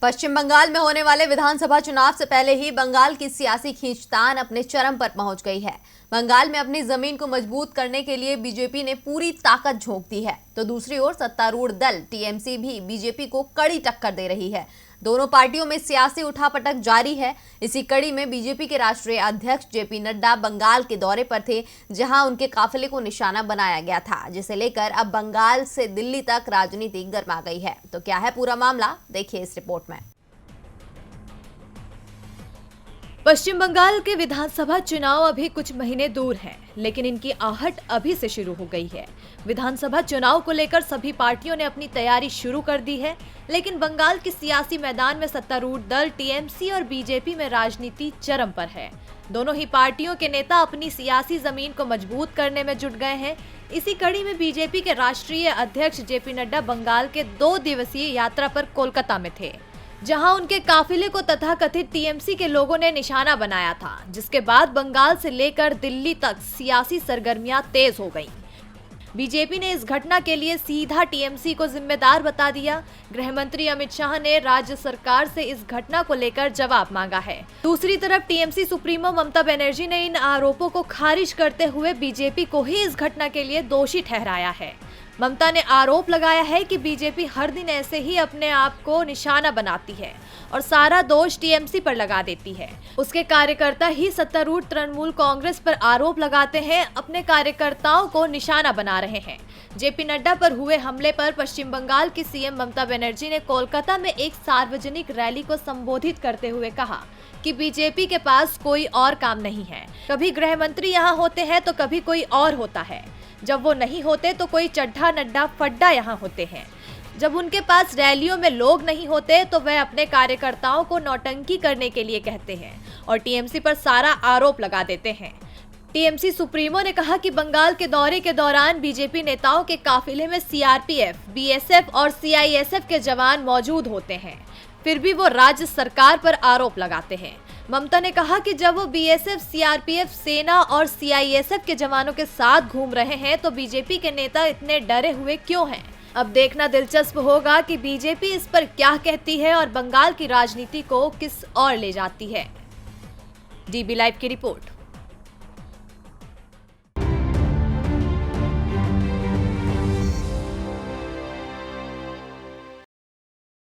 पश्चिम बंगाल में होने वाले विधानसभा चुनाव से पहले ही बंगाल की सियासी खींचतान अपने चरम पर पहुंच गई है। बंगाल में अपनी जमीन को मजबूत करने के लिए बीजेपी ने पूरी ताकत झोंक दी है, तो दूसरी ओर सत्तारूढ़ दल टीएमसी भी बीजेपी को कड़ी टक्कर दे रही है। दोनों पार्टियों में सियासी उठापटक जारी है। इसी कड़ी में बीजेपी के राष्ट्रीय अध्यक्ष जेपी नड्डा बंगाल के दौरे पर थे, जहां उनके काफिले को निशाना बनाया गया था, जिसे लेकर अब बंगाल से दिल्ली तक राजनीति गर्मा गई है। तो क्या है पूरा मामला, देखिए इस रिपोर्ट में। पश्चिम बंगाल के विधानसभा चुनाव अभी कुछ महीने दूर हैं, लेकिन इनकी आहट अभी से शुरू हो गई है। विधानसभा चुनाव को लेकर सभी पार्टियों ने अपनी तैयारी शुरू कर दी है, लेकिन बंगाल के सियासी मैदान में सत्तारूढ़ दल टीएमसी और बीजेपी में राजनीति चरम पर है। दोनों ही पार्टियों के नेता अपनी सियासी जमीन को मजबूत करने में जुट गए हैं। इसी कड़ी में बीजेपी के राष्ट्रीय अध्यक्ष जेपी नड्डा बंगाल के 2 दिवसीय यात्रा पर कोलकाता में थे, जहां उनके काफिले को तथाकथित टीएमसी के लोगों ने निशाना बनाया था, जिसके बाद बंगाल से लेकर दिल्ली तक सियासी सरगर्मियां तेज हो गईं। बीजेपी ने इस घटना के लिए सीधा टीएमसी को जिम्मेदार बता दिया। गृह मंत्री अमित शाह ने राज्य सरकार से इस घटना को लेकर जवाब मांगा है। दूसरी तरफ टीएमसी सुप्रीमो ममता बनर्जी ने इन आरोपों को खारिज करते हुए बीजेपी को ही इस घटना के लिए दोषी ठहराया है। ममता ने आरोप लगाया है कि बीजेपी हर दिन ऐसे ही अपने आप को निशाना बनाती है और सारा दोष टीएमसी पर लगा देती है। उसके कार्यकर्ता ही सत्तारूढ़ तृणमूल कांग्रेस पर आरोप लगाते हैं, अपने कार्यकर्ताओं को निशाना बना रहे हैं। जेपी नड्डा पर हुए हमले पर पश्चिम बंगाल की सीएम ममता बनर्जी ने कोलकाता में एक सार्वजनिक रैली को संबोधित करते हुए कहा कि बीजेपी के पास कोई और काम नहीं है। कभी गृह मंत्री यहाँ होते हैं तो कभी कोई और होता है। जब वो नहीं होते तो कोई चड्ढा नड्डा फड्डा यहाँ होते हैं। जब उनके पास रैलियों में लोग नहीं होते तो वह अपने कार्यकर्ताओं को नौटंकी करने के लिए कहते हैं और टीएमसी पर सारा आरोप लगा देते हैं। टीएमसी सुप्रीमो ने कहा कि बंगाल के दौरे के दौरान बीजेपी नेताओं के काफिले में सीआरपीएफ, बीएसएफ और सीआईएसएफ के जवान मौजूद होते हैं, फिर भी वो राज्य सरकार पर आरोप लगाते हैं। ममता ने कहा कि जब वो बीएसएफ, सीआरपीएफ, सेना और सीआईएसएफ के जवानों के साथ घूम रहे हैं तो बीजेपी के नेता इतने डरे हुए क्यों हैं? अब देखना दिलचस्प होगा कि बीजेपी इस पर क्या कहती है और बंगाल की राजनीति को किस ओर ले जाती है। डीबी लाइव की रिपोर्ट।